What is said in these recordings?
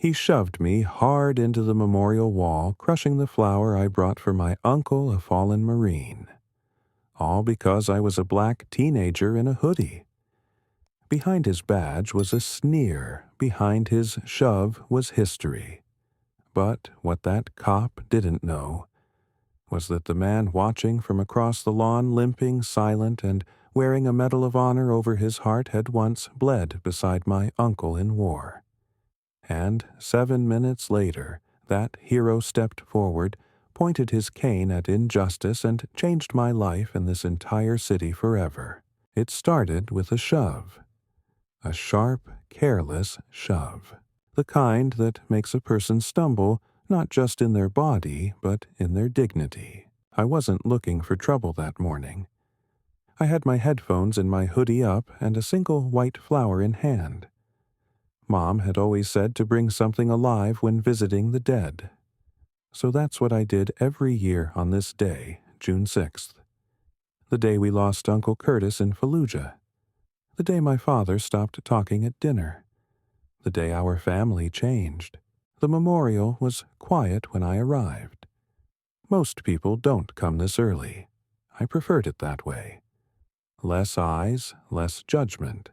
He shoved me hard into the memorial wall, crushing the flower I brought for my uncle, a fallen Marine. All because I was a black teenager in a hoodie. Behind his badge was a sneer. Behind his shove was history. But what that cop didn't know was that the man watching from across the lawn, limping, silent, and wearing a Medal of Honor over his heart, had once bled beside my uncle in war. And 7 minutes later, that hero stepped forward, pointed his cane at injustice, and changed my life and this entire city forever. It started with a shove. A sharp, careless shove. The kind that makes a person stumble, not just in their body, but in their dignity. I wasn't looking for trouble that morning. I had my headphones and my hoodie up and a single white flower in hand. Mom had always said to bring something alive when visiting the dead. So that's what I did every year on this day, June 6th. The day we lost Uncle Curtis in Fallujah. The day my father stopped talking at dinner. The day our family changed. The memorial was quiet when I arrived. Most people don't come this early. I preferred it that way. Less eyes, less judgment.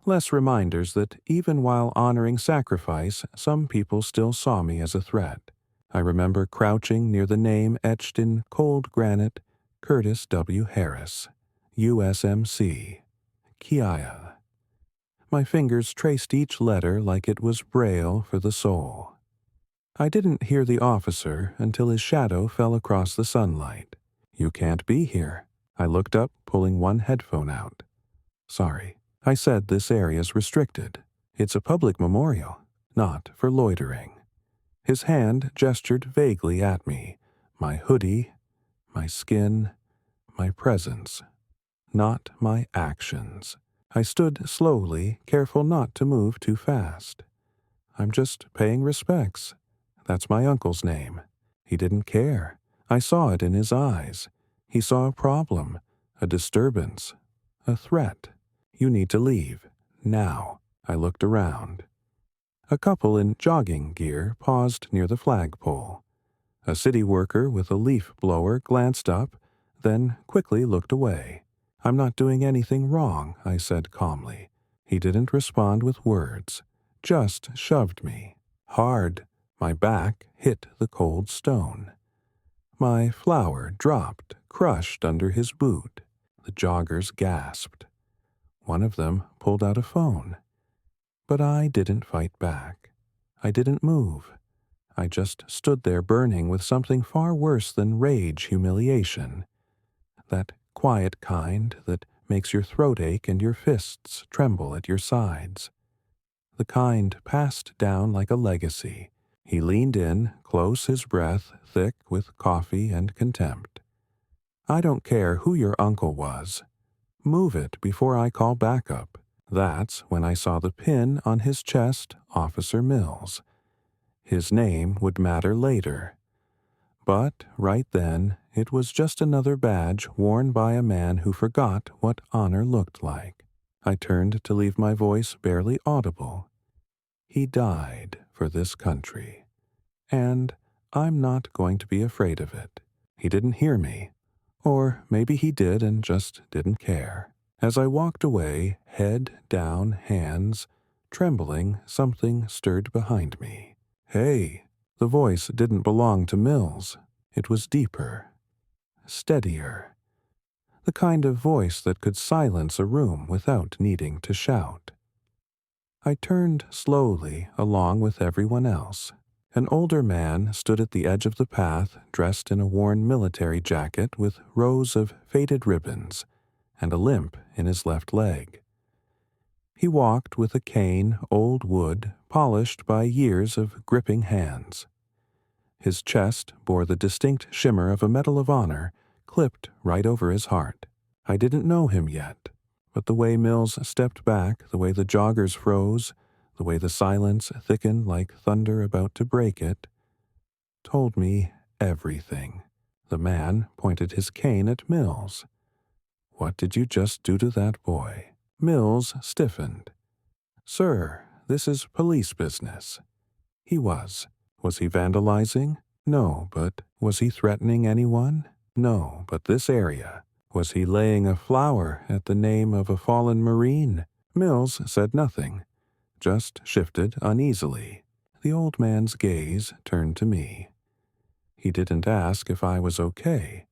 Less reminders that even while honoring sacrifice, some people still saw me as a threat. I remember crouching near the name etched in cold granite, Curtis W. Harris, USMC, Kiaya. My fingers traced each letter like it was Braille for the soul. I didn't hear the officer until his shadow fell across the sunlight. "You can't be here." I looked up, pulling one headphone out. "Sorry." I said, "This area's restricted. It's a public memorial, not for loitering." His hand gestured vaguely at me. My hoodie, my skin, my presence. Not my actions. I stood slowly, careful not to move too fast. "I'm just paying respects. That's my uncle's name." He didn't care. I saw it in his eyes. He saw a problem, a disturbance, a threat. "You need to leave. Now." I looked around. A couple in jogging gear paused near the flagpole. A city worker with a leaf blower glanced up, then quickly looked away. "I'm not doing anything wrong," I said calmly. He didn't respond with words, just shoved me. Hard. My back hit the cold stone. My flower dropped, crushed under his boot. The joggers gasped. One of them pulled out a phone. But I didn't fight back. I didn't move. I just stood there burning with something far worse than rage, humiliation. That quiet kind that makes your throat ache and your fists tremble at your sides. The kind passed down like a legacy. He leaned in, close, his breath thick with coffee and contempt. "I don't care who your uncle was. Move it before I call backup." That's when I saw the pin on his chest, Officer Mills. His name would matter later. But right then, it was just another badge worn by a man who forgot what honor looked like. I turned to leave my voice barely audible. He died for this country. And I'm not going to be afraid of it. He didn't hear me. Or maybe he did and just didn't care. As I walked away, head down, hands trembling, something stirred behind me. "Hey!" The voice didn't belong to Mills. It was deeper, steadier. The kind of voice that could silence a room without needing to shout. I turned slowly along with everyone else. An older man stood at the edge of the path, dressed in a worn military jacket with rows of faded ribbons and a limp in his left leg. He walked with a cane, old wood, polished by years of gripping hands. His chest bore the distinct shimmer of a Medal of Honor, clipped right over his heart. I didn't know him yet, but the way Mills stepped back, the way the joggers froze, the way the silence thickened like thunder about to break it, told me everything. The man pointed his cane at Mills. "What did you just do to that boy?" Mills stiffened. "Sir, this is police business." He was. Was he vandalizing? No, but was he threatening anyone? No, but this area. Was he laying a flower at the name of a fallen Marine? Mills said nothing, just shifted uneasily. The old man's gaze turned to me. He didn't ask if I was okay.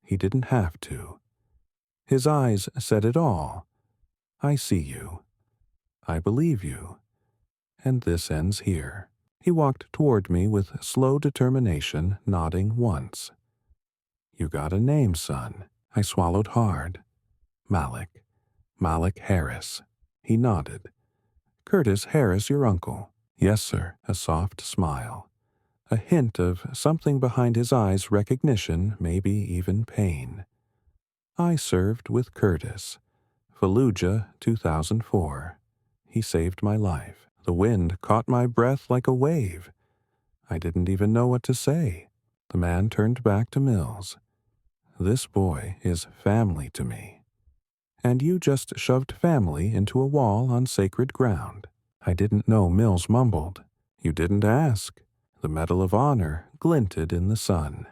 He didn't have to. His eyes said it all. I see you. I believe you. And this ends here. He walked toward me with slow determination, nodding once. You got a name, son. I swallowed hard. Malik. Malik Harris. He nodded. Curtis Harris, your uncle. Yes, sir. A soft smile. A hint of something behind his eyes, recognition, maybe even pain. I served with Curtis. Fallujah, 2004. He saved my life. The wind caught my breath like a wave. I didn't even know what to say. The man turned back to Mills. This boy is family to me. And you just shoved family into a wall on sacred ground. I didn't know, Mills mumbled. You didn't ask. The Medal of Honor glinted in the sun.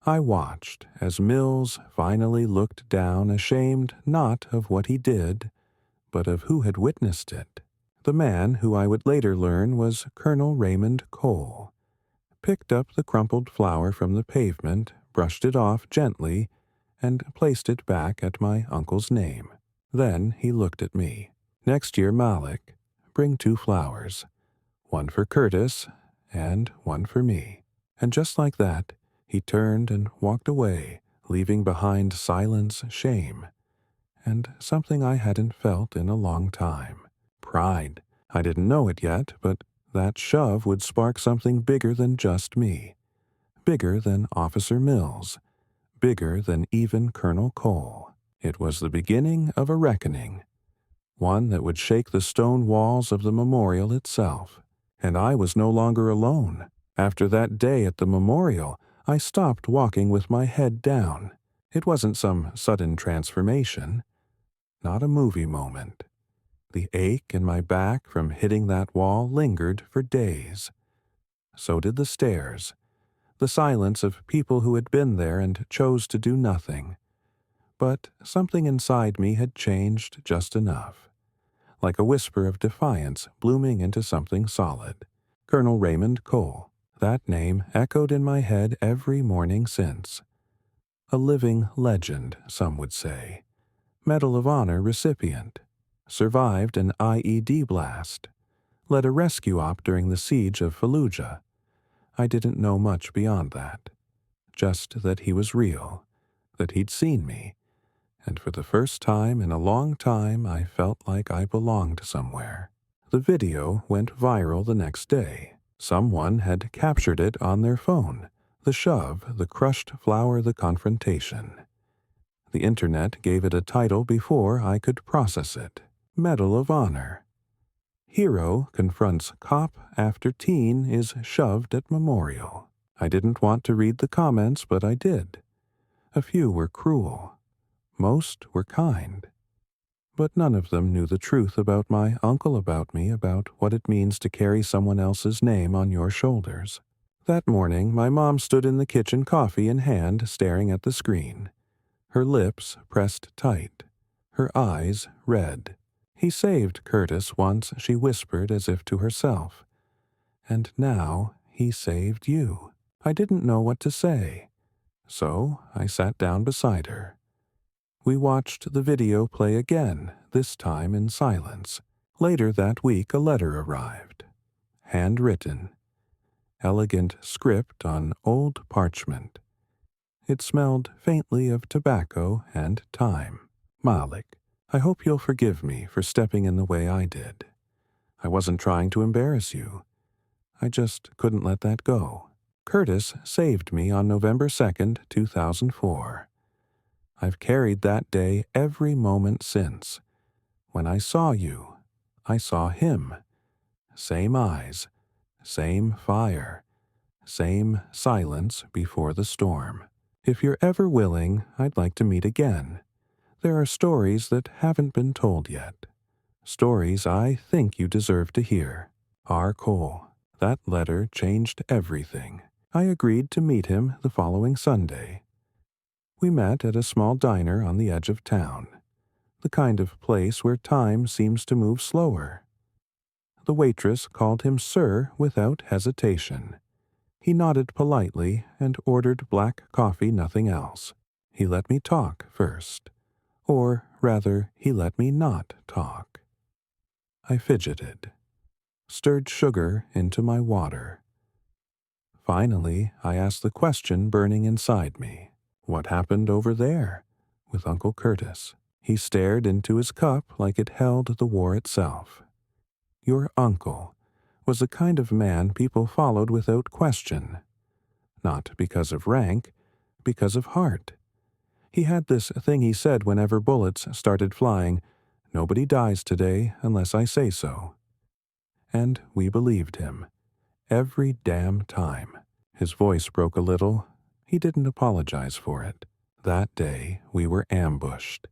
I watched as Mills finally looked down, ashamed not of what he did, but of who had witnessed it. The man, who I would later learn was Colonel Raymond Cole, picked up the crumpled flower from the pavement, brushed it off gently, and placed it back at my uncle's name. Then he looked at me. Next year, Malik, bring 2 flowers, one for Curtis and one for me. And just like that, he turned and walked away, leaving behind silence, shame, and something I hadn't felt in a long time. Pride. I didn't know it yet, but that shove would spark something bigger than just me. Bigger than Officer Mills. Bigger than even Colonel Cole. It was the beginning of a reckoning. One that would shake the stone walls of the memorial itself. And I was no longer alone. After that day at the memorial, I stopped walking with my head down. It wasn't some sudden transformation. Not a movie moment. The ache in my back from hitting that wall lingered for days. So did the stairs. The silence of people who had been there and chose to do nothing. But something inside me had changed just enough. Like a whisper of defiance blooming into something solid. Colonel Raymond Cole. That name echoed in my head every morning since. A living legend, some would say. Medal of Honor recipient. Survived an IED blast. Led a rescue op during the siege of Fallujah. I didn't know much beyond that. Just that he was real. That he'd seen me. And for the first time in a long time, I felt like I belonged somewhere. The video went viral the next day. Someone had captured it on their phone. The shove, the crushed flower, the confrontation. The internet gave it a title before I could process it. Medal of Honor. Hero confronts cop after teen is shoved at memorial. I didn't want to read the comments, but I did. A few were cruel. Most were kind. But none of them knew the truth about my uncle, about me, about what it means to carry someone else's name on your shoulders. That morning, my mom stood in the kitchen, coffee in hand, staring at the screen. Her lips pressed tight. Her eyes red. He saved Curtis once, she whispered as if to herself. And now he saved you. I didn't know what to say. So I sat down beside her. We watched the video play again, this time in silence. Later that week, a letter arrived. Handwritten. Elegant script on old parchment. It smelled faintly of tobacco and thyme. Malik, I hope you'll forgive me for stepping in the way I did. I wasn't trying to embarrass you. I just couldn't let that go. Curtis saved me on November 2nd, 2004. I've carried that day every moment since. When I saw you, I saw him. Same eyes, same fire, same silence before the storm. If you're ever willing, I'd like to meet again. There are stories that haven't been told yet. Stories I think you deserve to hear. R. Cole. That letter changed everything. I agreed to meet him the following Sunday. We met at a small diner on the edge of town, the kind of place where time seems to move slower. The waitress called him Sir without hesitation. He nodded politely and ordered black coffee, nothing else. He let me talk first. Or, rather, he let me not talk. I fidgeted, stirred sugar into my water. Finally, I asked the question burning inside me. What happened over there with Uncle Curtis? He stared into his cup like it held the war itself. Your uncle was the kind of man people followed without question. Not because of rank, because of heart. He had this thing he said whenever bullets started flying, "Nobody dies today unless I say so." And we believed him. Every damn time. His voice broke a little. He didn't apologize for it. That day we were ambushed.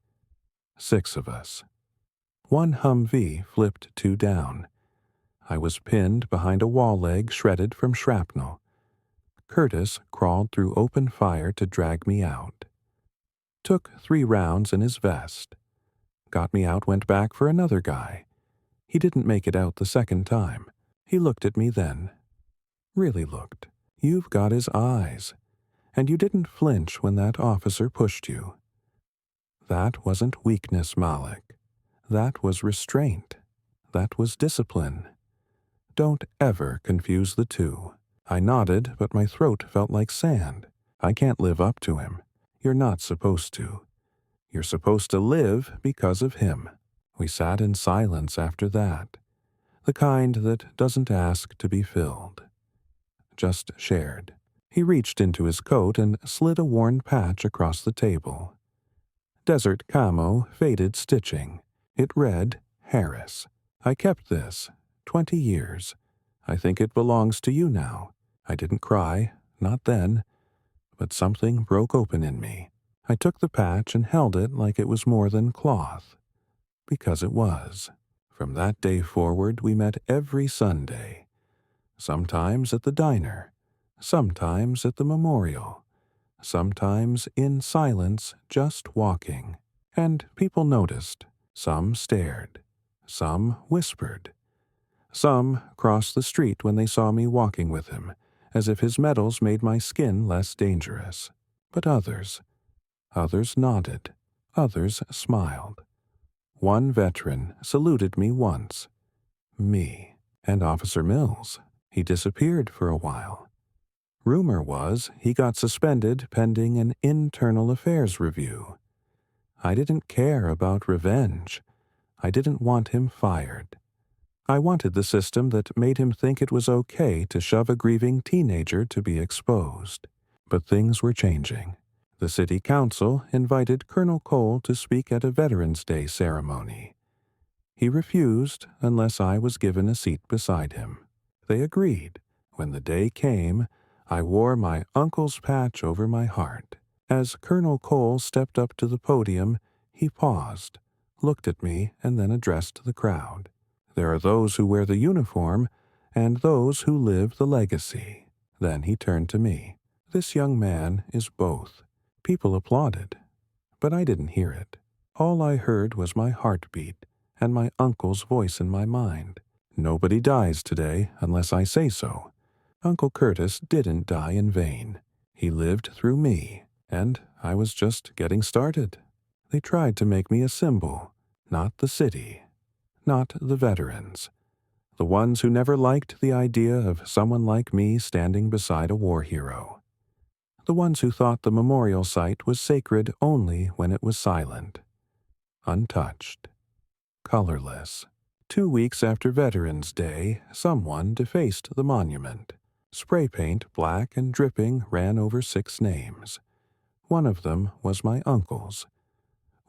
6 of us. 1 Humvee flipped 2 down. I was pinned behind a wall leg shredded from shrapnel. Curtis crawled through open fire to drag me out. Took 3 rounds in his vest. Got me out, went back for another guy. He didn't make it out the second time. He looked at me then. Really looked. You've got his eyes. And you didn't flinch when that officer pushed you. That wasn't weakness, Malik. That was restraint. That was discipline. Don't ever confuse the two. I nodded, but my throat felt like sand. I can't live up to him. You're not supposed to. You're supposed to live because of him. We sat in silence after that. The kind that doesn't ask to be filled. Just shared. He reached into his coat and slid a worn patch across the table. Desert camo, faded stitching. It read, Harris. I kept this. 20 years. I think it belongs to you now. I didn't cry, not then, but something broke open in me. I took the patch and held it like it was more than cloth. Because it was. From that day forward, we met every Sunday. Sometimes at the diner, sometimes at the memorial, sometimes in silence, just walking. And people noticed. Some stared. Some whispered. Some crossed the street when they saw me walking with him, as if his medals made my skin less dangerous. But others nodded. Others smiled. One veteran saluted me once. Me. And Officer Mills. He disappeared for a while. Rumor was he got suspended pending an internal affairs review. I didn't care about revenge. I didn't want him fired. I wanted the system that made him think it was okay to shove a grieving teenager to be exposed. But things were changing. The city council invited Colonel Cole to speak at a Veterans Day ceremony. He refused unless I was given a seat beside him. They agreed. When the day came, I wore my uncle's patch over my heart. As Colonel Cole stepped up to the podium, he paused, looked at me, and then addressed the crowd. There are those who wear the uniform, and those who live the legacy. Then he turned to me. This young man is both. People applauded, but I didn't hear it. All I heard was my heartbeat and my uncle's voice in my mind. Nobody dies today unless I say so. Uncle Curtis didn't die in vain. He lived through me, and I was just getting started. They tried to make me a symbol, not the city, not the veterans, the ones who never liked the idea of someone like me standing beside a war hero. The ones who thought the memorial site was sacred only when it was silent, untouched, colorless. 2 weeks after Veterans Day, someone defaced the monument. Spray paint, black and dripping, ran over 6 names. One of them was my uncle's.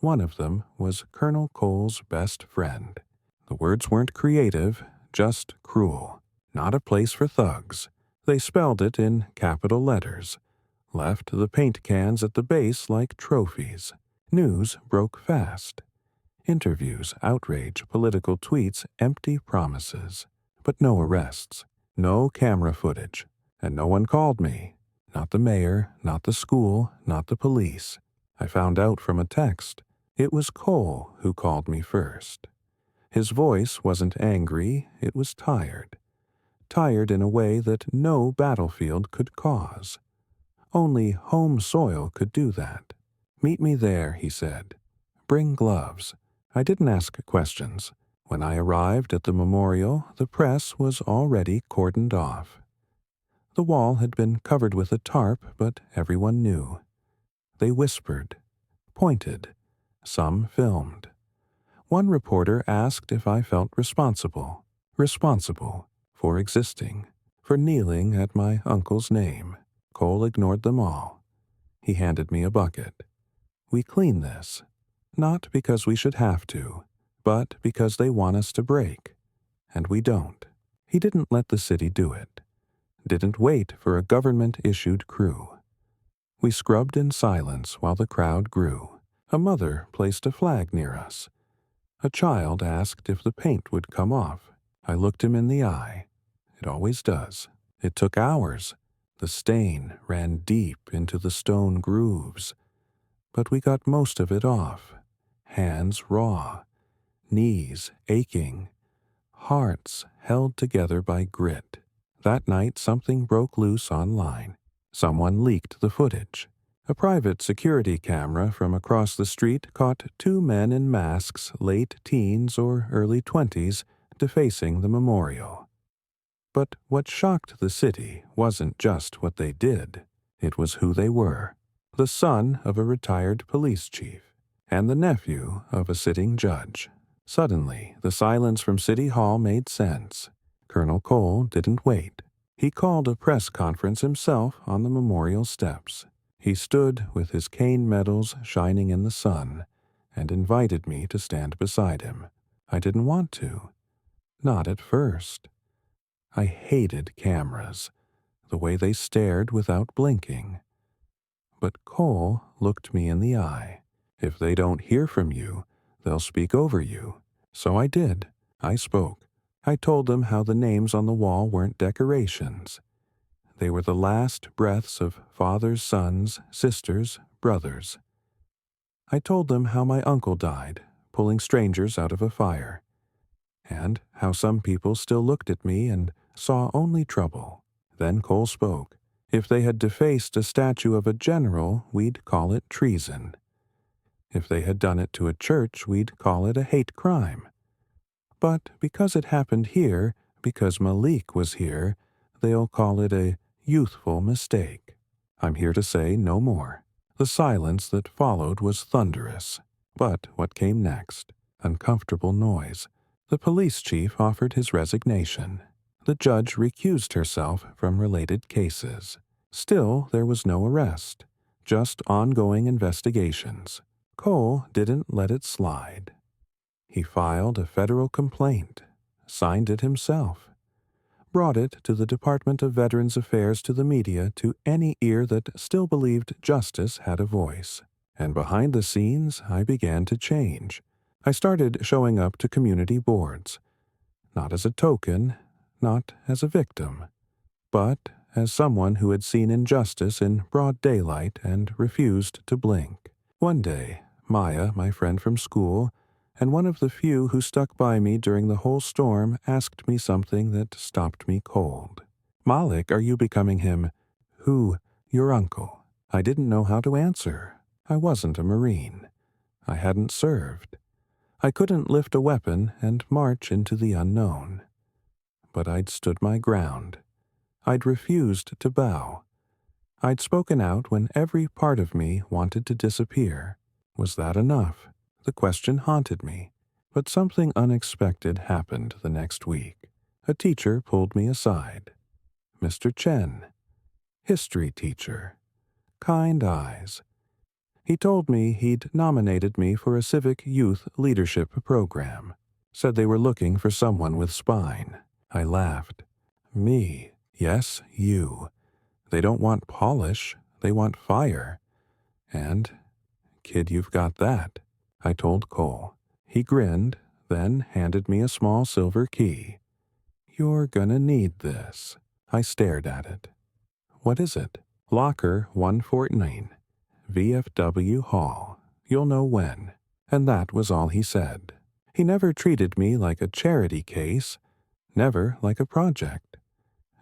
One of them was Colonel Cole's best friend. The words weren't creative, just cruel. Not a place for thugs. They spelled it in capital letters. Left the paint cans at the base like trophies. News broke fast. Interviews, outrage, political tweets, empty promises. But no arrests. No camera footage, and no one called me. Not the mayor, not the school, not the police. I found out from a text. It was Cole who called me first. His voice wasn't angry, it was tired. Tired in a way that no battlefield could cause. Only home soil could do that. "Meet me there," he said. "Bring gloves." I didn't ask questions. When I arrived at the memorial, the press was already cordoned off. The wall had been covered with a tarp, but everyone knew. They whispered, pointed, some filmed. One reporter asked if I felt responsible for existing, for kneeling at my uncle's name. Cole ignored them all. He handed me a bucket. "We clean this, not because we should have to, but because they want us to break. And we don't." He didn't let the city do it. Didn't wait for a government-issued crew. We scrubbed in silence while the crowd grew. A mother placed a flag near us. A child asked if the paint would come off. I looked him in the eye. It always does. It took hours. The stain ran deep into the stone grooves. But we got most of it off. Hands raw. Knees aching. Hearts held together by grit. That night something broke loose online. Someone leaked the footage. A private security camera from across the street caught two men in masks, late teens or early 20s, defacing the memorial. But what shocked the city wasn't just what they did. It was who they were. The son of a retired police chief, and the nephew of a sitting judge. Suddenly, the silence from City Hall made sense. Colonel Cole didn't wait. He called a press conference himself on the memorial steps. He stood with his cane medals shining in the sun and invited me to stand beside him. I didn't want to. Not at first. I hated cameras, the way they stared without blinking. But Cole looked me in the eye. If they don't hear from you, they'll speak over you. So I did. I spoke. I told them how the names on the wall weren't decorations. They were the last breaths of fathers, sons, sisters, brothers. I told them how my uncle died, pulling strangers out of a fire, and how some people still looked at me and saw only trouble. Then Cole spoke. If they had defaced a statue of a general, we'd call it treason. If they had done it to a church, we'd call it a hate crime. But because it happened here, because Malik was here, they'll call it a youthful mistake. I'm here to say no more. The silence that followed was thunderous. But what came next? Uncomfortable noise. The police chief offered his resignation. The judge recused herself from related cases. Still, there was no arrest, just ongoing investigations. Cole didn't let it slide. He filed a federal complaint, signed it himself, brought it to the Department of Veterans Affairs, to the media, to any ear that still believed justice had a voice. And behind the scenes, I began to change. I started showing up to community boards, not as a token, not as a victim, but as someone who had seen injustice in broad daylight and refused to blink. One day, Maya, my friend from school, and one of the few who stuck by me during the whole storm, asked me something that stopped me cold. "Malik, are you becoming him?" "Who?" "Your uncle." I didn't know how to answer. I wasn't a Marine. I hadn't served. I couldn't lift a weapon and march into the unknown. But I'd stood my ground. I'd refused to bow. I'd spoken out when every part of me wanted to disappear. Was that enough? The question haunted me. But something unexpected happened the next week. A teacher pulled me aside. Mr. Chen. History teacher. Kind eyes. He told me he'd nominated me for a civic youth leadership program. Said they were looking for someone with spine. I laughed. Me? Yes, you. They don't want polish, they want fire. And, kid, you've got that, I told Cole. He grinned, then handed me a small silver key. You're gonna need this. I stared at it. What is it? Locker 114, VFW Hall. You'll know when. And that was all he said. He never treated me like a charity case, never like a project.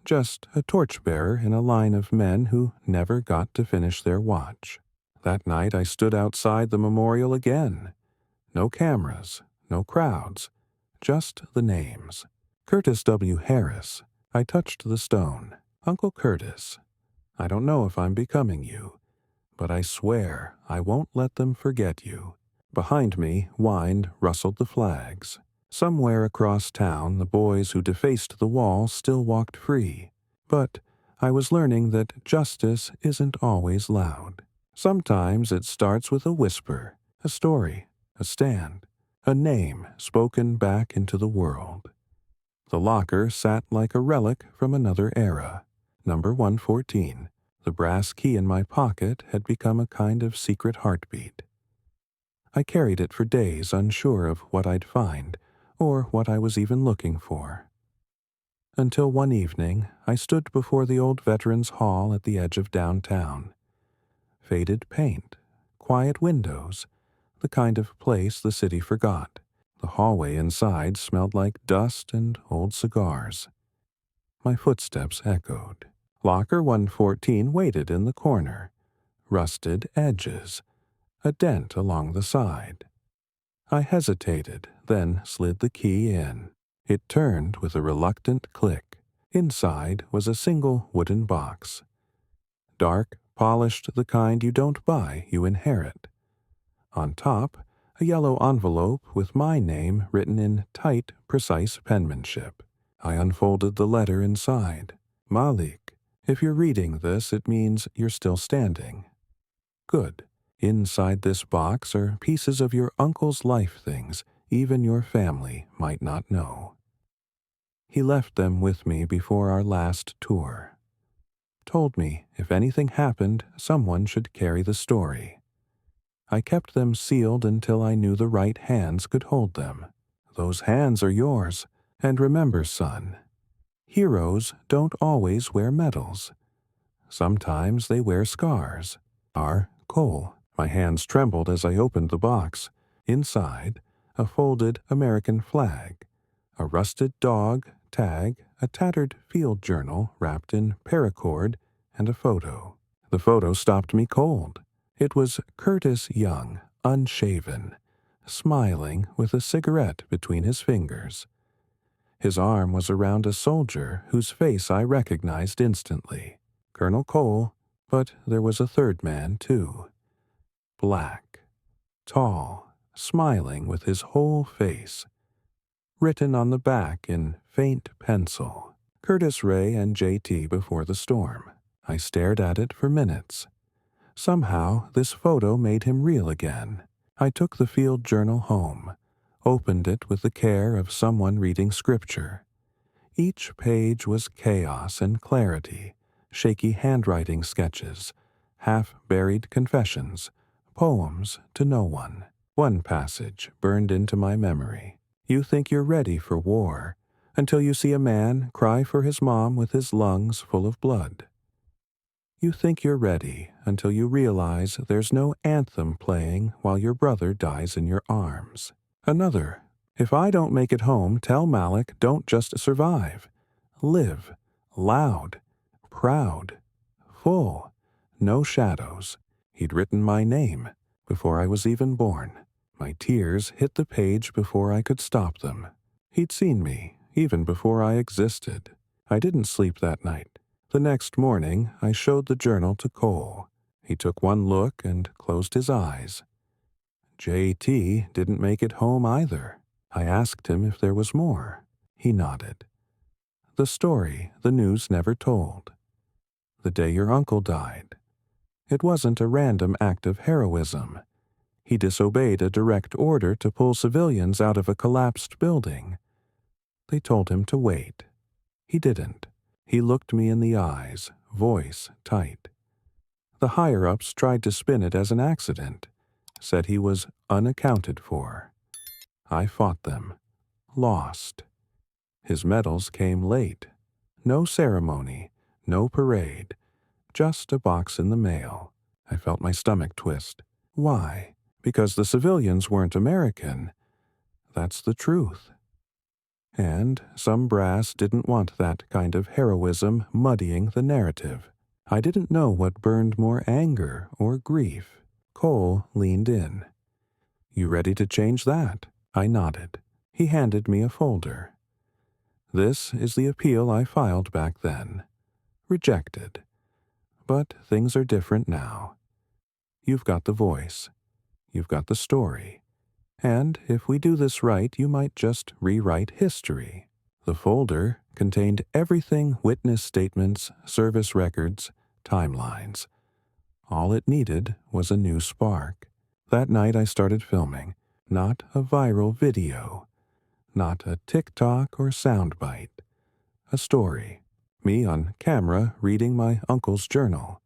Just a torchbearer in a line of men who never got to finish their watch. That night I stood outside the memorial again. No cameras, no crowds, just the names. Curtis W. Harris. I touched the stone. Uncle Curtis. I don't know if I'm becoming you, but I swear I won't let them forget you. Behind me, wind rustled the flags. Somewhere across town, the boys who defaced the wall still walked free. But I was learning that justice isn't always loud. Sometimes it starts with a whisper, a story, a stand, a name spoken back into the world. The locker sat like a relic from another era. Number 114. The brass key in my pocket had become a kind of secret heartbeat. I carried it for days, unsure of what I'd find, or what I was even looking for. Until one evening, I stood before the old Veterans Hall at the edge of downtown. Faded paint, quiet windows, the kind of place the city forgot. The hallway inside smelled like dust and old cigars. My footsteps echoed. Locker 114 waited in the corner. Rusted edges, a dent along the side. I hesitated, then slid the key in. It turned with a reluctant click. Inside was a single wooden box. Dark, polished, the kind you don't buy, you inherit. On top, a yellow envelope with my name written in tight, precise penmanship. I unfolded the letter inside. Malik, if you're reading this, it means you're still standing. Good. Inside this box are pieces of your uncle's life things even your family might not know. He left them with me before our last tour. Told me if anything happened, someone should carry the story. I kept them sealed until I knew the right hands could hold them. Those hands are yours. And remember, son, heroes don't always wear medals. Sometimes they wear scars. Cole. My hands trembled as I opened the box. Inside, a folded American flag, a rusted dog tag, a tattered field journal wrapped in paracord, and a photo. The photo stopped me cold. It was Curtis Young, unshaven, smiling with a cigarette between his fingers. His arm was around a soldier whose face I recognized instantly. Colonel Cole, but there was a third man, too. Black, tall, smiling with his whole face. Written on the back in faint pencil, Curtis Ray and J.T. before the storm. I stared at it for minutes. Somehow, this photo made him real again. I took the field journal home, opened it with the care of someone reading scripture. Each page was chaos and clarity, shaky handwriting sketches, half-buried confessions, poems to no one. One passage burned into my memory. You think you're ready for war until you see a man cry for his mom with his lungs full of blood. You think you're ready until you realize there's no anthem playing while your brother dies in your arms. Another, if I don't make it home, tell Malik don't just survive. Live, loud, proud, full, no shadows. He'd written my name before I was even born. My tears hit the page before I could stop them. He'd seen me, even before I existed. I didn't sleep that night. The next morning, I showed the journal to Cole. He took one look and closed his eyes. J.T. didn't make it home either. I asked him if there was more. He nodded. The story the news never told. The day your uncle died. It wasn't a random act of heroism. He disobeyed a direct order to pull civilians out of a collapsed building. They told him to wait. He didn't. He looked me in the eyes, voice tight. The higher-ups tried to spin it as an accident, said he was unaccounted for. I fought them. Lost. His medals came late. No ceremony, no parade, just a box in the mail. I felt my stomach twist. Why? Because the civilians weren't American. That's the truth. And some brass didn't want that kind of heroism muddying the narrative. I didn't know what burned more anger or grief. Cole leaned in. You ready to change that? I nodded. He handed me a folder. This is the appeal I filed back then. Rejected. But things are different now. You've got the voice. You've got the story. And if we do this right, you might just rewrite history. The folder contained everything: witness statements, service records, timelines. All it needed was a new spark. That night I started filming. Not a viral video. Not a TikTok or soundbite. A story. Me on camera reading my uncle's journal.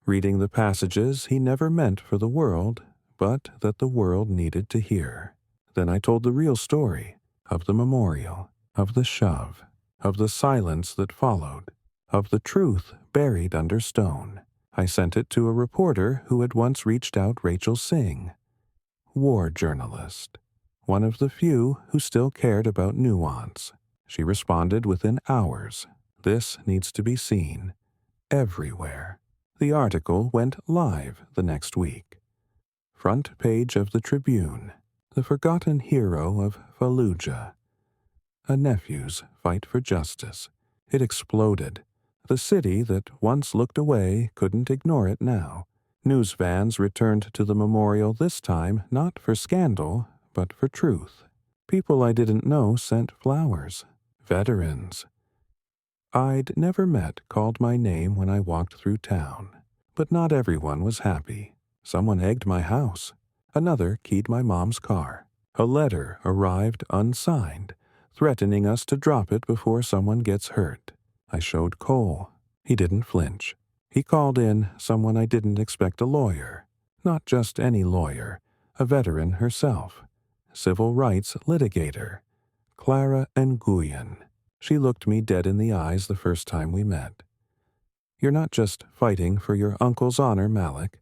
Reading the passages he never meant for the world, but that the world needed to hear. Then I told the real story of the memorial, of the shove, of the silence that followed, of the truth buried under stone. I sent it to a reporter who had once reached out, Rachel Singh, war journalist, one of the few who still cared about nuance. She responded within hours. This needs to be seen. Everywhere. The article went live the next week. Front page of the Tribune. The forgotten hero of Fallujah. A nephew's fight for justice. It exploded. The city that once looked away couldn't ignore it now. News vans returned to the memorial, this time not for scandal, but for truth. People I didn't know sent flowers. Veterans I'd never met called my name when I walked through town. But not everyone was happy. Someone egged my house. Another keyed my mom's car. A letter arrived unsigned, threatening us to drop it before someone gets hurt. I showed Cole. He didn't flinch. He called in someone I didn't expect, a lawyer. Not just any lawyer, a veteran herself. Civil rights litigator. Clara Nguyen. She looked me dead in the eyes the first time we met. You're not just fighting for your uncle's honor, Malik.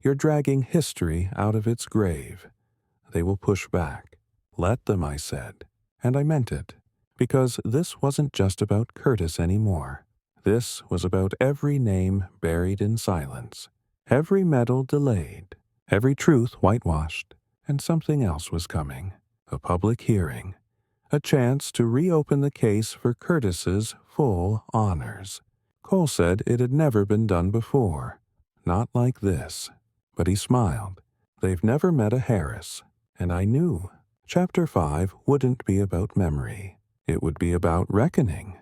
You're dragging history out of its grave. They will push back. Let them, I said. And I meant it. Because this wasn't just about Curtis anymore. This was about every name buried in silence. Every medal delayed. Every truth whitewashed. And something else was coming. A public hearing. A chance to reopen the case for Curtis's full honors. Cole said it had never been done before. Not like this. But he smiled. They've never met a Harris. And I knew. Chapter 5 wouldn't be about memory. It would be about reckoning.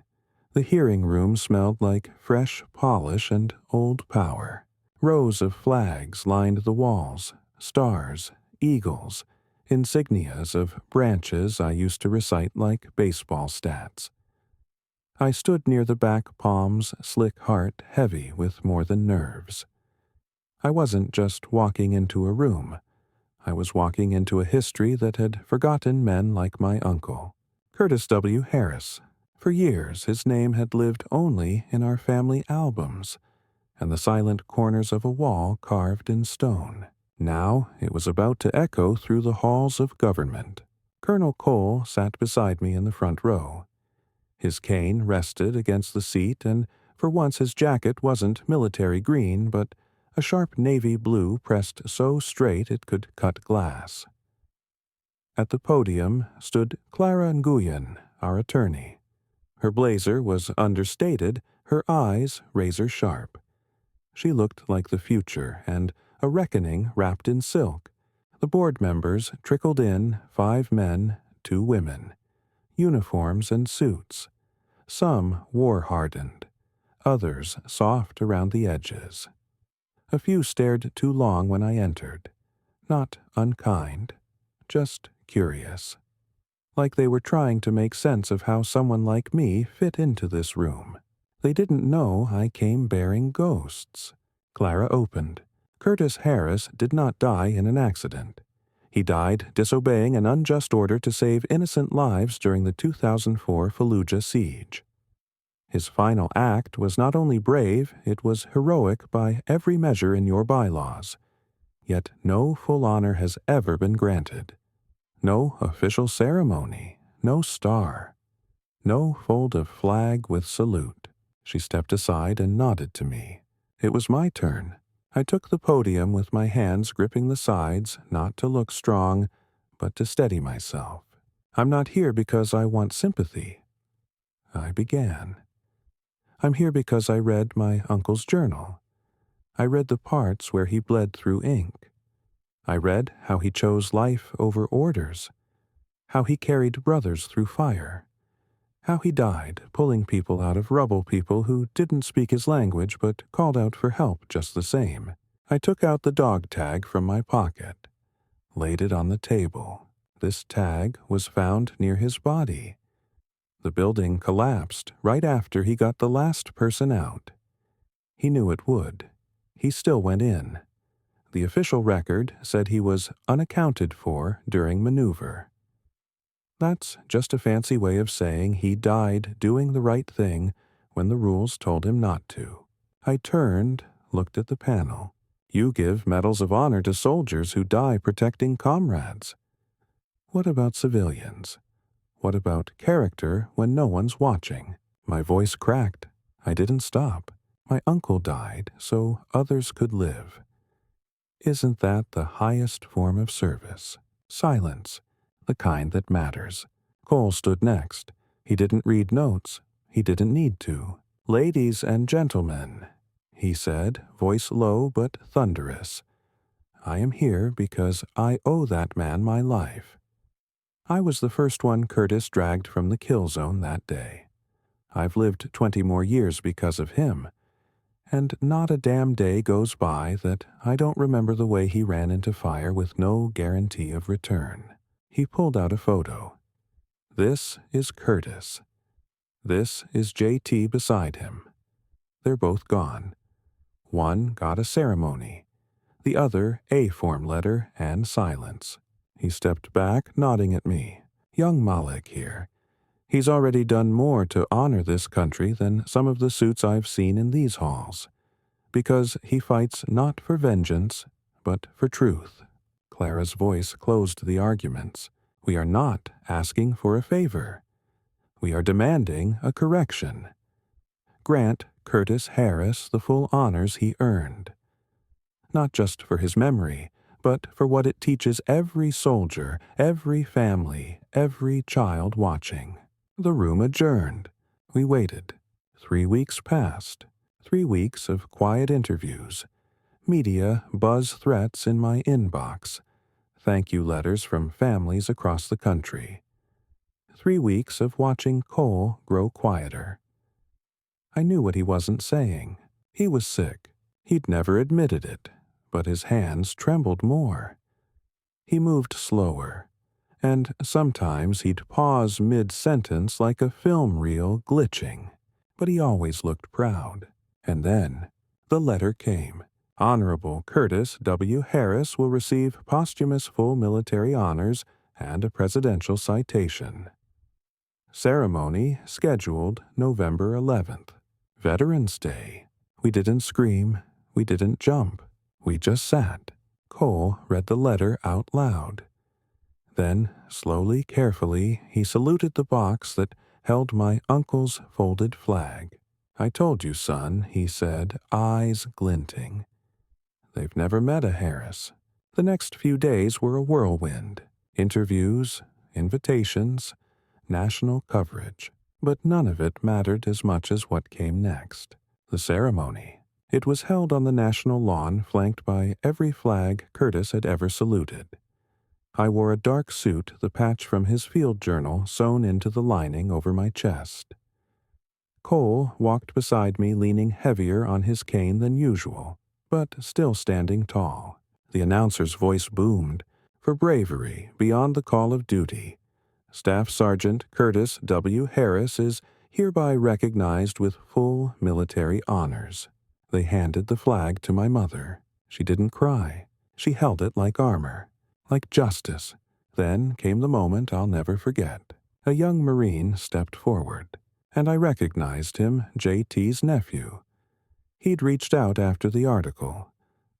The hearing room smelled like fresh polish and old power. Rows of flags lined the walls. Stars, eagles, insignias of branches I used to recite like baseball stats. I stood near the back palms, slick heart heavy with more than nerves. I wasn't just walking into a room. I was walking into a history that had forgotten men like my uncle, Curtis W. Harris. For years his name had lived only in our family albums and the silent corners of a wall carved in stone. Now it was about to echo through the halls of government. Colonel Cole sat beside me in the front row. His cane rested against the seat, and for once his jacket wasn't military green, but a sharp navy blue pressed so straight it could cut glass. At the podium stood Clara Nguyen, our attorney. Her blazer was understated, her eyes razor sharp. She looked like the future, and a reckoning wrapped in silk. The board members trickled in, 5 men, 2 women. Uniforms and suits. Some war-hardened. Others soft around the edges. A few stared too long when I entered. Not unkind, just curious. Like they were trying to make sense of how someone like me fit into this room. They didn't know I came bearing ghosts. Clara opened. Curtis Harris did not die in an accident. He died disobeying an unjust order to save innocent lives during the 2004 Fallujah siege. His final act was not only brave, it was heroic by every measure in your bylaws. Yet no full honor has ever been granted. No official ceremony, no star, no fold of flag with salute. She stepped aside and nodded to me. It was my turn. I took the podium with my hands gripping the sides, not to look strong, but to steady myself. I'm not here because I want sympathy. I began. I'm here because I read my uncle's journal. I read the parts where he bled through ink. I read how he chose life over orders, how he carried brothers through fire, how he died pulling people out of rubble, people who didn't speak his language but called out for help just the same. I took out the dog tag from my pocket, laid it on the table. This tag was found near his body. The building collapsed right after he got the last person out. He knew it would. He still went in. The official record said he was unaccounted for during maneuver. That's just a fancy way of saying he died doing the right thing when the rules told him not to. I turned, looked at the panel. You give medals of honor to soldiers who die protecting comrades. What about civilians? What about character when no one's watching? My voice cracked. I didn't stop. My uncle died so others could live. Isn't that the highest form of service? Silence, the kind that matters. Cole stood next. He didn't read notes. He didn't need to. Ladies and gentlemen, he said, voice low but thunderous. I am here because I owe that man my life. I was the first one Curtis dragged from the kill zone that day. I've lived 20 more years because of him, and not a damn day goes by that I don't remember the way he ran into fire with no guarantee of return. He pulled out a photo. This is Curtis. This is JT beside him. They're both gone. One got a ceremony, the other a form letter and silence. He stepped back, nodding at me. Young Malik here. He's already done more to honor this country than some of the suits I've seen in these halls, because he fights not for vengeance, but for truth. Clara's voice closed the arguments. We are not asking for a favor. We are demanding a correction. Grant Curtis Harris the full honors he earned. Not just for his memory, but for what it teaches every soldier, every family, every child watching. The room adjourned. We waited. 3 weeks passed. 3 weeks of quiet interviews. Media buzz threats in my inbox. Thank you letters from families across the country. 3 weeks of watching Cole grow quieter. I knew what he wasn't saying. He was sick. He'd never admitted it, but his hands trembled more. He moved slower, and sometimes he'd pause mid-sentence like a film reel glitching, but he always looked proud. And then the letter came. Honorable Curtis W. Harris will receive posthumous full military honors and a presidential citation. Ceremony scheduled November 11th. Veterans Day. We didn't scream. We didn't jump. We just sat. Cole read the letter out loud. Then, slowly, carefully, he saluted the box that held my uncle's folded flag. I told you, son, he said, eyes glinting. They've never met a Harris. The next few days were a whirlwind. Interviews, invitations, national coverage. But none of it mattered as much as what came next. The ceremony. It was held on the national lawn, flanked by every flag Curtis had ever saluted. I wore a dark suit, the patch from his field journal sewn into the lining over my chest. Cole walked beside me, leaning heavier on his cane than usual, but still standing tall. The announcer's voice boomed. For bravery beyond the call of duty, Staff Sergeant Curtis W. Harris is hereby recognized with full military honors. They handed the flag to my mother. She didn't cry. She held it like armor. like justice. Then came the moment I'll never forget. A young Marine stepped forward, and I recognized him, JT's nephew. He'd reached out after the article,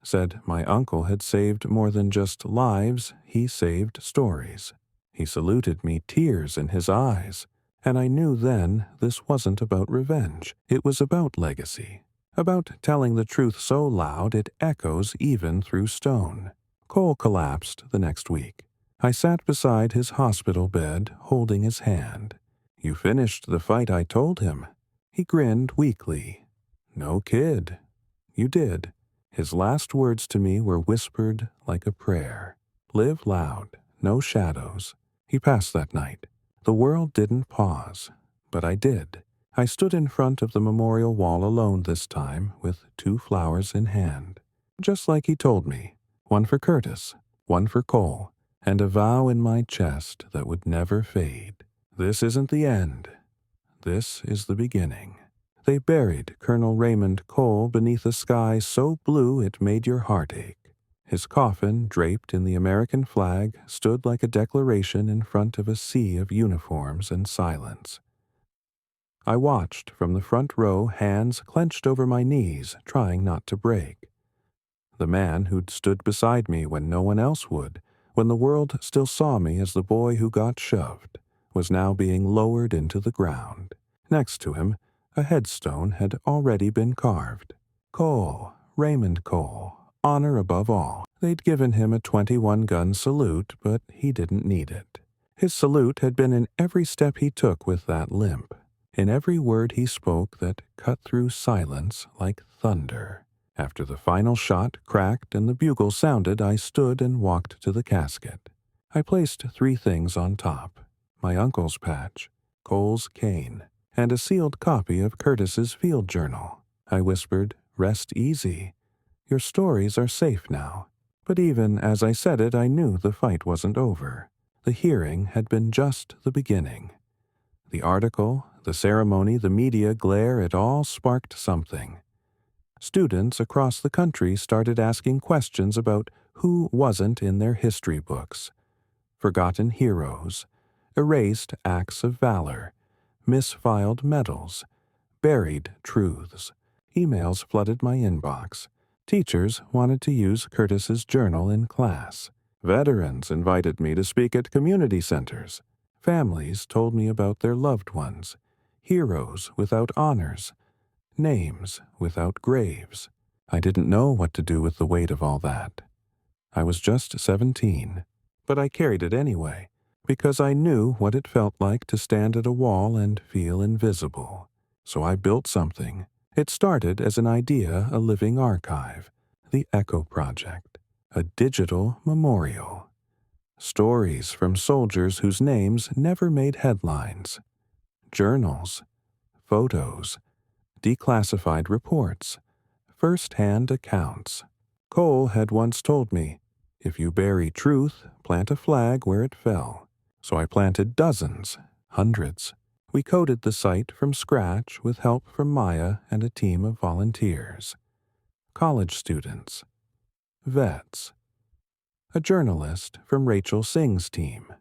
said my uncle had saved more than just lives, he saved stories. He saluted me, tears in his eyes, and I knew then this wasn't about revenge. It was about legacy, about telling the truth so loud it echoes even through stone. Cole collapsed the next week. I sat beside his hospital bed, holding his hand. "You finished the fight," I told him. He grinned weakly. "No kid. You did." His last words to me were whispered like a prayer. "Live loud, no shadows." He passed that night. The world didn't pause, but I did. I stood in front of the memorial wall alone this time, with 2 flowers in hand. Just like he told me. One for Curtis, one for Cole, and a vow in my chest that would never fade. This isn't the end. This is the beginning. They buried Colonel Raymond Cole beneath a sky so blue it made your heart ache. His coffin, draped in the American flag, stood like a declaration in front of a sea of uniforms and silence. I watched from the front row, hands clenched over my knees, trying not to break. The man who'd stood beside me when no one else would, when the world still saw me as the boy who got shoved, was now being lowered into the ground. Next to him, a headstone had already been carved. Cole, Raymond Cole, honor above all. They'd given him a 21-gun salute, but he didn't need it. His salute had been in every step he took with that limp, in every word he spoke that cut through silence like thunder. After the final shot cracked and the bugle sounded, I stood and walked to the casket. I placed 3 things on top: my uncle's patch, Cole's cane, and a sealed copy of Curtis's field journal. I whispered, "Rest easy. Your stories are safe now." But even as I said it, I knew the fight wasn't over. The hearing had been just the beginning. The article, the ceremony, the media glare, it all sparked something. Students across the country started asking questions about who wasn't in their history books. Forgotten heroes, erased acts of valor, misfiled medals, buried truths. Emails flooded my inbox. Teachers wanted to use Curtis's journal in class. Veterans invited me to speak at community centers. Families told me about their loved ones, heroes without honors, names without graves. I didn't know what to do with the weight of all that. I was just 17, but I carried it anyway, because I knew what it felt like to stand at a wall and feel invisible. So I built something. It started as an idea, a living archive, the Echo Project, a digital memorial. Stories from soldiers whose names never made headlines. Journals, photos, declassified reports, first-hand accounts. Cole had once told me, "If you bury truth, plant a flag where it fell." So I planted dozens, hundreds. We coded the site from scratch with help from Maya and a team of volunteers. College students, vets, a journalist from Rachel Singh's team.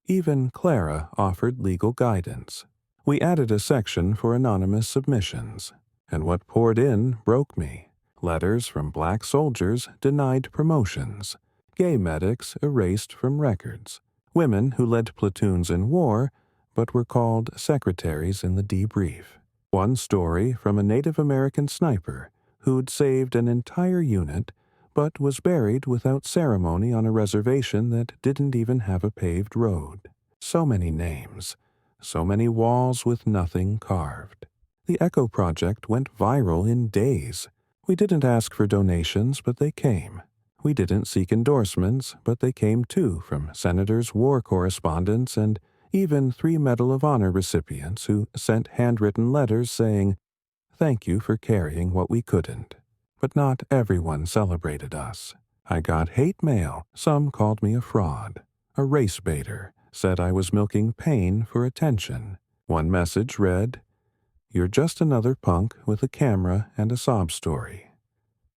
Even Clara offered legal guidance. We added a section for anonymous submissions, and what poured in broke me. Letters from black soldiers denied promotions, gay medics erased from records, women who led platoons in war but were called secretaries in the debrief. One story from a Native American sniper who'd saved an entire unit but was buried without ceremony on a reservation that didn't even have a paved road. So many names, so many walls with nothing carved. The Echo Project went viral in days. We didn't ask for donations, but they came. We didn't seek endorsements, but they came too, from senators, war correspondents, and even 3 Medal of Honor recipients who sent handwritten letters saying, "Thank you for carrying what we couldn't." But not everyone celebrated us. I got hate mail. Some called me a fraud, a race baiter, said I was milking pain for attention. One message read, "You're just another punk with a camera and a sob story.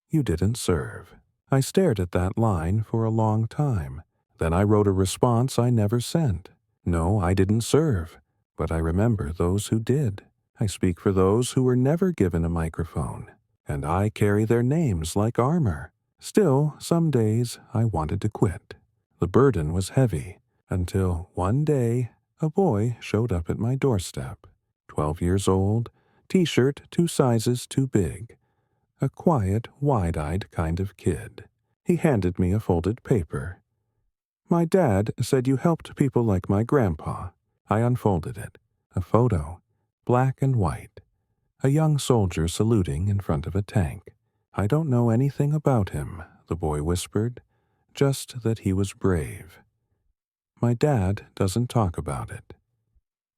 You didn't serve." I stared at that line for a long time. Then I wrote a response I never sent. No, I didn't serve, but I remember those who did. I speak for those who were never given a microphone, and I carry their names like armor. Still, some days I wanted to quit. The burden was heavy, until one day a boy showed up at my doorstep. 12 years old, t-shirt 2 sizes too big. A quiet, wide-eyed kind of kid. He handed me a folded paper. "My dad said you helped people like my grandpa." I unfolded it. A photo, black and white. A young soldier saluting in front of a tank. "I don't know anything about him," the boy whispered, "just that he was brave. My dad doesn't talk about it.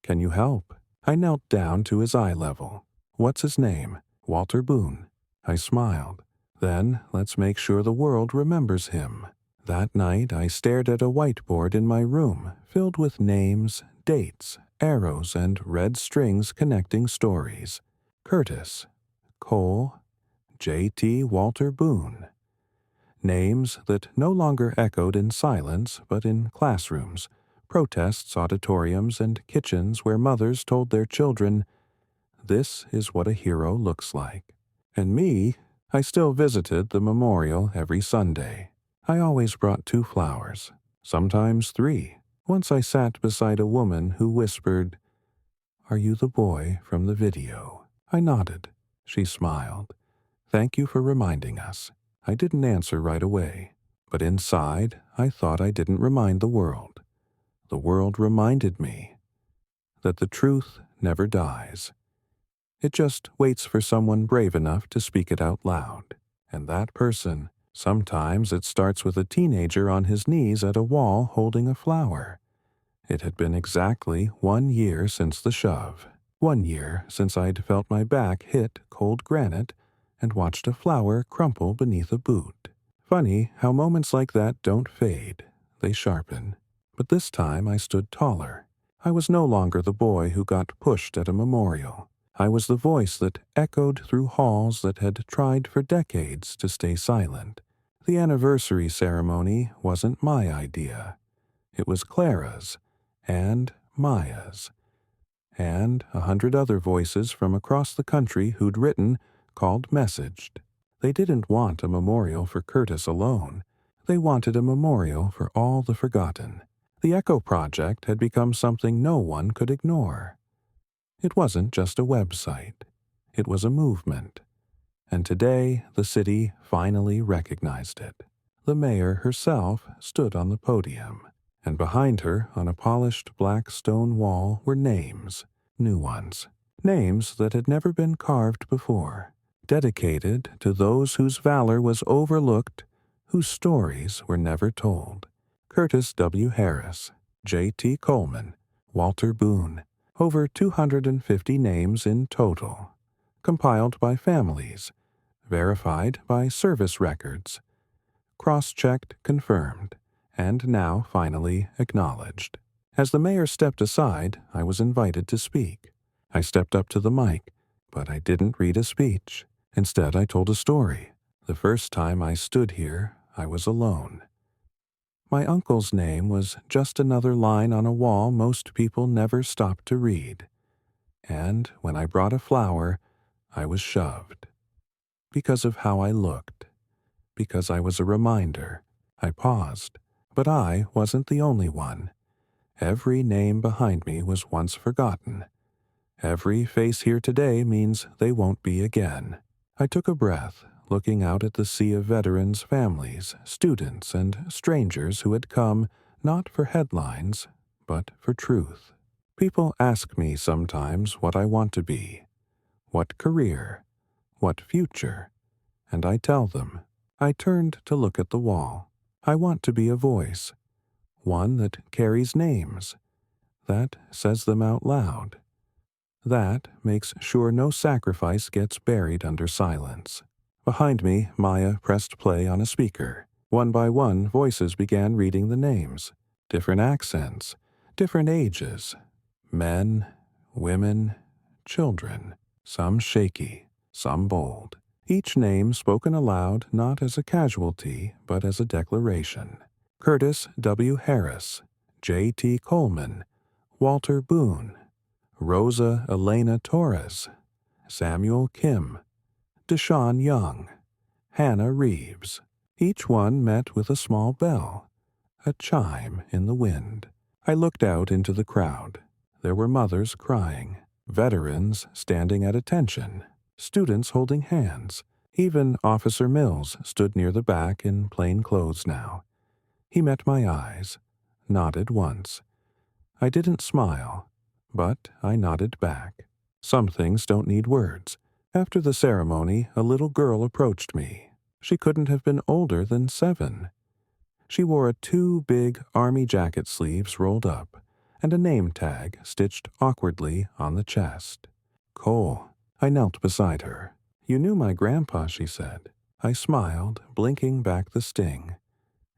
Can you help?" I knelt down to his eye level. "What's his name?" "Walter Boone." I smiled. "Then let's make sure the world remembers him." That night I stared at a whiteboard in my room, filled with names, dates, arrows, and red strings connecting stories. Curtis, Cole, J.T. Walter Boone. Names that no longer echoed in silence, but in classrooms, protests, auditoriums, and kitchens where mothers told their children, "This is what a hero looks like." And me, I still visited the memorial every Sunday. I always brought 2 flowers, sometimes 3. Once I sat beside a woman who whispered, "Are you the boy from the video?" I nodded. She smiled. "Thank you for reminding us." I didn't answer right away, but inside I thought I didn't remind the world. The world reminded me that the truth never dies. It just waits for someone brave enough to speak it out loud. And that person, sometimes it starts with a teenager on his knees at a wall holding a flower. It had been exactly 1 year since the shove. 1 year since I'd felt my back hit cold granite and watched a flower crumple beneath a boot. Funny how moments like that don't fade. They sharpen. But this time I stood taller. I was no longer the boy who got pushed at a memorial. I was the voice that echoed through halls that had tried for decades to stay silent. The anniversary ceremony wasn't my idea. It was Clara's and Maya's, and 100 other voices from across the country who'd written, called, messaged. They didn't want a memorial for Curtis alone. They wanted a memorial for all the forgotten. The Echo Project had become something no one could ignore. It wasn't just a website. It was a movement. And today, the city finally recognized it. The mayor herself stood on the podium, and behind her, on a polished black stone wall, were names, new ones, names that had never been carved before, dedicated to those whose valor was overlooked, whose stories were never told. Curtis W. Harris, J.T. Coleman, Walter Boone, over 250 names in total, compiled by families, verified by service records, cross-checked, confirmed, and now finally acknowledged. As the mayor stepped aside, I was invited to speak. I stepped up to the mic, but I didn't read a speech. Instead, I told a story. The first time I stood here, I was alone. My uncle's name was just another line on a wall most people never stopped to read. And when I brought a flower, I was shoved. Because of how I looked. Because I was a reminder. I paused. But I wasn't the only one. Every name behind me was once forgotten. Every face here today means they won't be again. I took a breath, looking out at the sea of veterans, families, students, and strangers who had come not for headlines, but for truth. People ask me sometimes what I want to be, what career, what future, and I tell them. I turned to look at the wall. I want to be a voice, one that carries names, that says them out loud, that makes sure no sacrifice gets buried under silence. Behind me, Maya pressed play on a speaker. One by one, voices began reading the names. Different accents, different ages. Men, women, children. Some shaky, some bold. Each name spoken aloud not as a casualty, but as a declaration. Curtis W. Harris, J. T. Coleman, Walter Boone, Rosa Elena Torres, Samuel Kim, Deshaun Young, Hannah Reeves. Each one met with a small bell, a chime in the wind. I looked out into the crowd. There were mothers crying, veterans standing at attention, students holding hands. Even Officer Mills stood near the back in plain clothes now. He met my eyes, nodded once. I didn't smile, but I nodded back. Some things don't need words. After the ceremony, a little girl approached me. She couldn't have been older than 7. She wore 2 big army jacket sleeves rolled up, and a name tag stitched awkwardly on the chest. Cole. I knelt beside her. You knew my grandpa, she said. I smiled, blinking back the sting.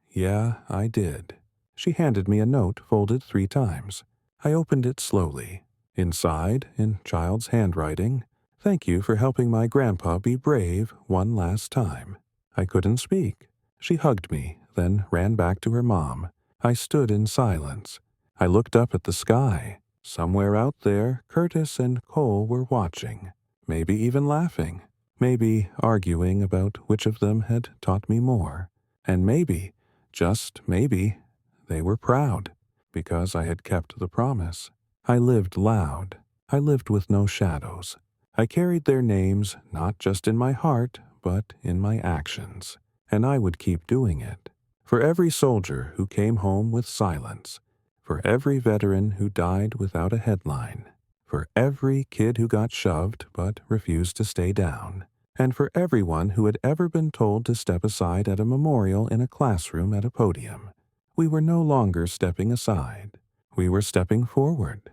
Yeah, I did. She handed me a note folded 3 times. I opened it slowly. Inside, in child's handwriting, thank you for helping my grandpa be brave one last time. I couldn't speak. She hugged me, then ran back to her mom. I stood in silence. I looked up at the sky. Somewhere out there, Curtis and Cole were watching, maybe even laughing, maybe arguing about which of them had taught me more, and maybe, just maybe, they were proud, because I had kept the promise. I lived loud. I lived with no shadows. I carried their names not just in my heart, but in my actions, and I would keep doing it. For every soldier who came home with silence, for every veteran who died without a headline, for every kid who got shoved but refused to stay down, and for everyone who had ever been told to step aside at a memorial in a classroom at a podium. We were no longer stepping aside. We were stepping forward.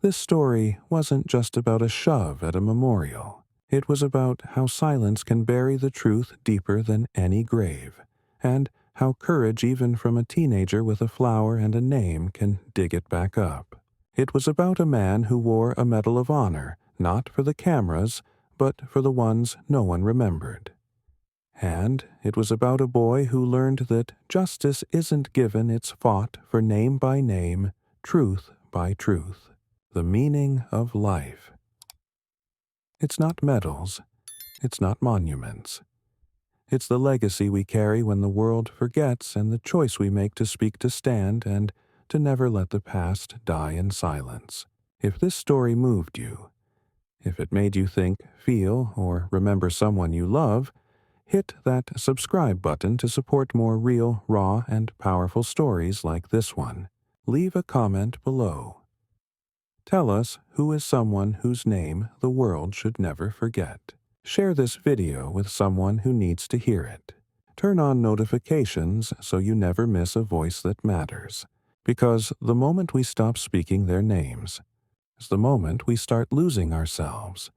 This story wasn't just about a shove at a memorial. It was about how silence can bury the truth deeper than any grave, and how courage even from a teenager with a flower and a name can dig it back up. It was about a man who wore a Medal of Honor, not for the cameras, but for the ones no one remembered. And it was about a boy who learned that justice isn't given, it's fought for name by name, truth by truth. The meaning of life. It's not medals. It's not monuments. It's the legacy we carry when the world forgets, and the choice we make to speak, to stand, and to never let the past die in silence. If this story moved you, if it made you think, feel, or remember someone you love, hit that subscribe button to support more real, raw, and powerful stories like this one. Leave a comment below. Tell us who is someone whose name the world should never forget. Share this video with someone who needs to hear it. Turn on notifications so you never miss a voice that matters. Because the moment we stop speaking their names is the moment we start losing ourselves.